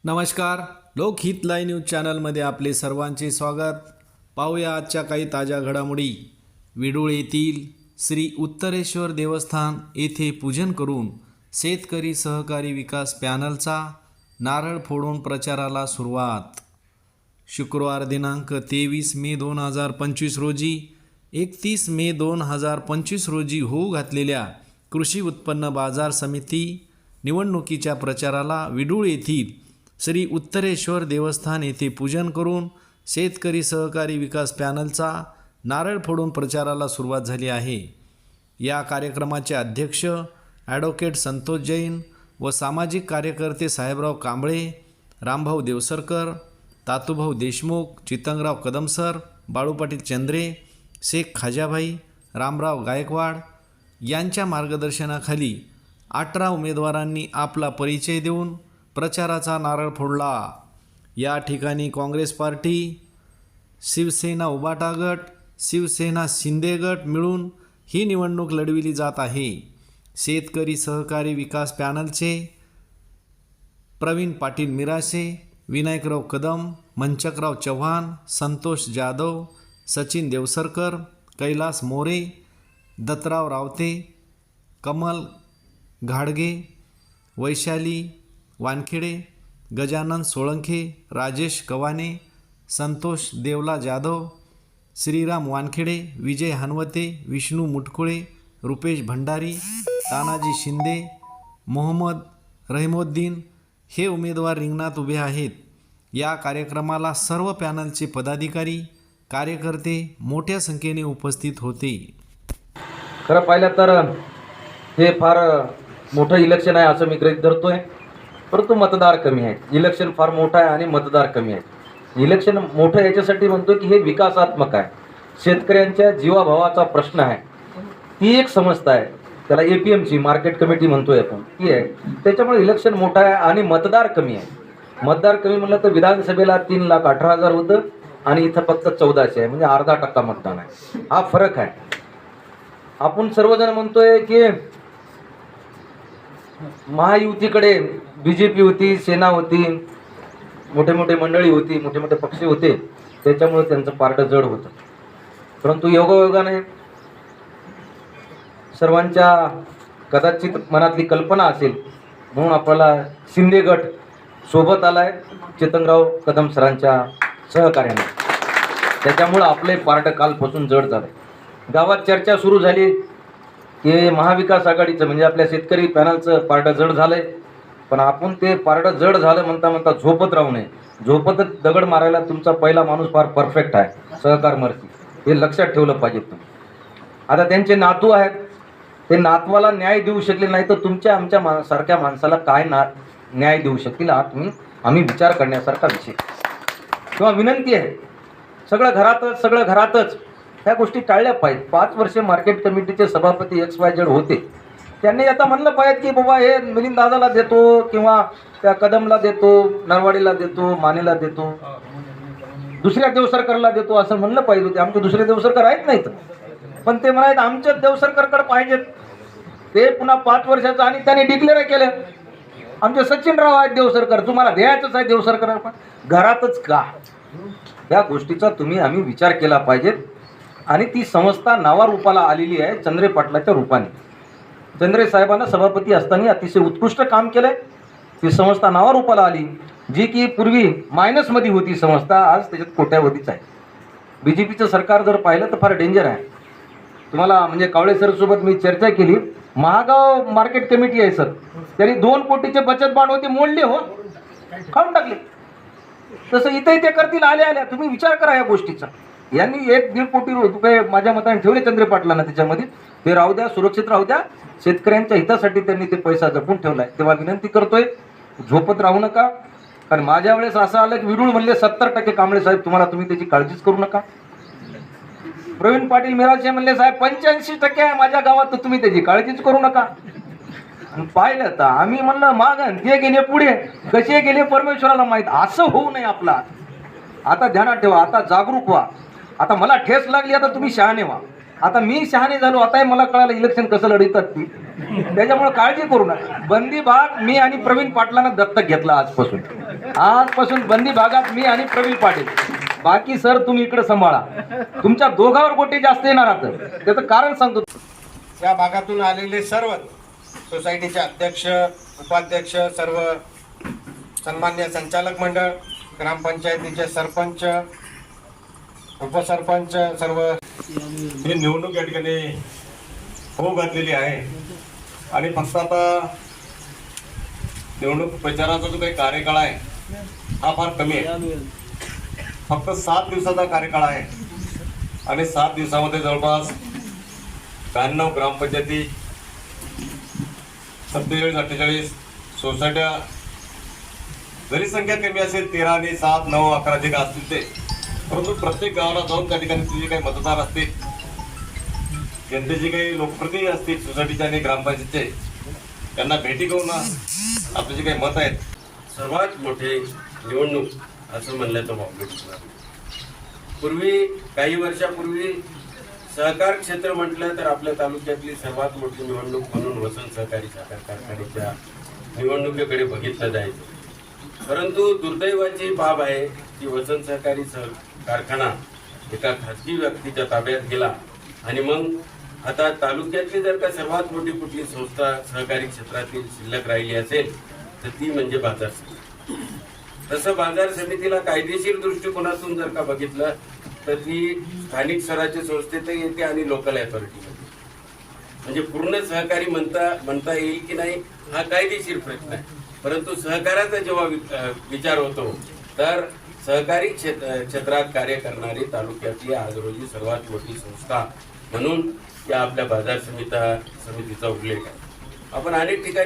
नमस्कार. लोकहित live news चॅनलमध्ये आपले सर्वांचे स्वागत. पाहूया आजच्या काही ताज्या घडामोडी. विडूळ येथील श्री उत्तरेश्वर देवस्थान येथे पूजन करून शेतकरी सहकारी विकास पॅनलचा नारळ फोडून प्रचाराला सुरुवात. शुक्रवार दिनांक 23 मे 2025 रोजी 31 मे 2025 रोजी होऊ घातलेल्या कृषी उत्पन्न बाजार समिती निवडणुकीच्या प्रचाराला विडूळ येथील श्री उत्तरेश्वर देवस्थान येथे पूजन करून शेतकरी सहकारी विकास पॅनलचा नारळ फोडून प्रचाराला सुरुवात झाली आहे. या कार्यक्रमाचे अध्यक्ष ॲडव्होकेट संतोष जैन व सामाजिक कार्यकर्ते साहेबराव कांबळे, रामभाऊ देवसरकर, तातूभाऊ देशमुख, चितंगराव कदमसर, बाळू पाटील चंद्रे, शेख खाजाभाई, रामराव गायकवाड यांच्या मार्गदर्शनाखाली 18 उमेदवारांनी आपला परिचय देऊन प्रचाराचा नारळ फोडला. या ठिकाणी काँग्रेस पार्टी, शिवसेना उबाटा गट, शिवसेना शिंदे गट मिळून ही निवडणूक लढविली जात आहे. शेतकरी सहकारी विकास पॅनलचे प्रवीण पाटील मिरासे, विनायकराव कदम, मंचकराव चव्हाण, संतोष जाधव, सचिन देवसरकर, कैलास मोरे, दत्तराव रावते, कमल घाडगे, वैशाली वानखेडे, गजानन सोळंखे, राजेश कवाने, संतोष देवला जाधव, श्रीराम वानखेडे, विजय हनवते, विष्णू मुटकुळे, रुपेश भंडारी, तानाजी शिंदे, मोहम्मद रहिमोद्दीन हे उमेदवार रिंगणात उभे आहेत. या कार्यक्रमाला सर्व पॅनलचे पदाधिकारी, कार्यकर्ते मोठ्या संख्येने उपस्थित होते. खरं पाहिलं तर हे फार मोठं इलेक्शन आहे असं मी गृहीत धरतोय, परंतु मतदार कमी आहेत. इलेक्शन फार मोठं आहे आणि मतदार कमी आहेत. इलेक्शन मोठं याच्यासाठी म्हणतो की हे विकासात्मक आहे, शेतकऱ्यांच्या जीवाभावाचा प्रश्न आहे, ती एक समस्या आहे. त्याला APMC मार्केट कमिटी म्हणतोय आपण, ती आहे. त्याच्यामुळे इलेक्शन मोठं आहे आणि मतदार कमी आहे. मतदार कमी म्हणलं तर विधानसभेला 3,18,000 होतं आणि इथं फक्त 1400 आहे, म्हणजे 0.5% मतदान आहे. हा फरक आहे. आपण सर्वजण म्हणतोय की महायुतीकडे BJP होती, सेना होती, मोठे मोठे मंडळी होती, मोठे मोठे पक्ष होते, त्याच्यामुळे त्यांचं पारडं जड होतं. परंतु योगायोगाने सर्वांच्या कदाचित मनातली कल्पना असेल म्हणून आपल्याला शिंदे गट सोबत आलाय चितंगराव कदम सरांच्या सहकार्याने. त्याच्यामुळं आपले पारडं कालपासून जड झालं. गावात चर्चा सुरू झाली की महाविकास आघाडीचं म्हणजे आपल्या शेतकरी पॅनलचं पारडं जड झालंय, पण आपण ते पारडं जड झालं म्हणता म्हणता झोपत राहू नये. झोपतच दगड मारायला तुमचा पहिला माणूस फार परफेक्ट आहे, सहकार मर्ती, हे लक्षात ठेवलं पाहिजे तुम्ही. आता त्यांचे नातू आहेत, ते नातवाला न्याय देऊ शकले नाही तर तुमच्या आमच्या सारख्या माणसाला काय न्याय देऊ शकतील हा आम्ही विचार करण्यासारखा विषय किंवा विनंती आहे. सगळं घरातच ह्या गोष्टी टाळल्या पाहिजेत. 5 वर्षे मार्केट कमिटीचे सभापती XYZ होते, त्यांनी आता म्हणलं पाहिजे की बाबा हे मिलिंद दादाला देतो किंवा त्या कदमला देतो, नरवाडीला देतो, मानेला देतो, दुसऱ्या देवसरकरला देतो असं म्हणलं पाहिजे होते. आमचे दुसरे देवसरकर आहेत नाहीत, पण ते म्हणायत आमच्या देवसरकरकडे पाहिजेत. ते पुन्हा 5 वर्षाचं आणि त्यांनी डिक्लेअर केलं आमचे सचिनराव आहेत देवसरकर, तुम्हाला द्यायचंच आहे देवसरकर. पण घरातच का, या गोष्टीचा आम्ही विचार केला पाहिजे. आणि ती संस्था नावारूपाला आलेली आहे चंद्रे पाटलाच्या रूपाने. चंद्रे साहेबांना सभापती असताना अतिशय उत्कृष्ट काम केलंय. ती संस्था नावारूपाला आली, जी की पूर्वी मायनसमध्ये होती संस्था, आज त्याच्यात कोट्यावधीच आहे. BJPचं सरकार जर पाहिलं तर फार डेंजर आहे. तुम्हाला म्हणजे कावळे सरसोबत मी चर्चा केली, महागाव मार्केट कमिटी आहे सर, त्यांनी 2 कोटीचे बचत बांड होते, मोडले हो, खाऊन टाकले. तसं इथे करतील आल्या. तुम्ही विचार करा या गोष्टीचा. यांनी 1-1.5 कोटी रुपये माझ्या मताने ठेवले चंद्रे पाटलांना त्याच्यामध्ये. ते राहू द्या, सुरक्षित राहू द्या, शेतकऱ्यांच्या हितासाठी त्यांनी ते पैसा जपून ठेवलाय. तेव्हा विनंती करतोय, झोपत राहू नका. कारण माझ्या वेळेस असं आलं की विडूळ म्हणले 70% कांबळे साहेब तुम्ही त्याची काळजीच करू नका. प्रवीण पाटील मिरासे म्हणले साहेब 85% आहे माझ्या गावात, तर तुम्ही त्याची काळजीच करू नका. पाहिलं तर आम्ही म्हणलं मागं ते गेले पुढे, कसे गेले परमेश्वराला माहीत. असं होऊ नये आपला. आता ध्यानात ठेवा, आता जागरूक व्हा. आता मला ठेस लागली, आता तुम्ही शहाणे व्हा. आता मी शहाणे झालो, आता मला कळालं इलेक्शन कसं लढवतात ती. त्याच्यामुळे काळजी करू नका. बंदी भाग मी आणि प्रवीण पाटलांना दत्तक घेतला आजपासून. आजपासून बंदी भागात मी आणि प्रवीण पाटील, बाकी सर तुम्ही इकडे सांभाळा. तुमच्या दोघावर गोटे जास्त येणार आता, त्याचं कारण सांगतो. या भागातून आलेले सर्व सोसायटीचे अध्यक्ष, उपाध्यक्ष, सर्व सन्मान्य संचालक मंडळ, ग्रामपंचायतीचे सरपंच, उपसरपंच, सर्व ही निवडणूक या ठिकाणी होऊ घातलेली आहे आणि फक्त आता निवडणूक प्रचाराचा जो काही कार्यकाळ आहे हा फार कमी आहे. फक्त 7 दिवसाचा कार्यकाळ आहे आणि 7 दिवसामध्ये जवळपास 92 ग्रामपंचायती, 47-48 सोसायट्या, जरी संख्या कमी असेल 13 आणि 7, 9, 11 जे काय असतील ते, परंतु प्रत्येक गावाला जाऊन त्या ठिकाणी जे काही मतदार असतील, जनतेचे काही लोकप्रतिनिधी असतील सोसायटीचे आणि ग्रामपंचायतचे, त्यांना भेटी घेऊन आपले जे काही मत आहेत. सर्वात मोठे निवडणूक असं म्हणलं तर वावगं ठरणार. पूर्वी काही वर्षापूर्वी सहकार क्षेत्र म्हटलं तर आपल्या तालुक्यातली सर्वात मोठी निवडणूक म्हणून वसंत सहकारी साखर कारखान्याच्या निवडणुकीकडे बघितलं जायचं. परंतु दुर्दैवाची बाब आहे की वसंत सहकारी कारखाना एका खाजगी व्यक्तीच्या ताब्यात गेला आणि मग आता तालुक्यातली जर का सर्वात मोठी कुठली संस्था सहकारी क्षेत्रातील शिल्लक राहिली असेल तर ती म्हणजे बाजार समिती. तसं बाजार समितीला कायदेशीर दृष्टिकोनातून जर का बघितलं तर ती स्थानिक स्वराज्य संस्थेतही येते आणि लोकल अथॉरिटीमध्ये, म्हणजे पूर्ण सहकारी म्हणता येईल की नाही हा कायदेशीर प्रश्न आहे. परंतु सहकाराचा जेव्हा विचार होतो तर सहकारी क्षेत्रात कार्य करणारी तालुक्यातली आज रोजी सर्वात मोठी संस्था म्हणून या आपल्या बाजार समितीचा उल्लेख आहे. आपण अनेक ठिकाणी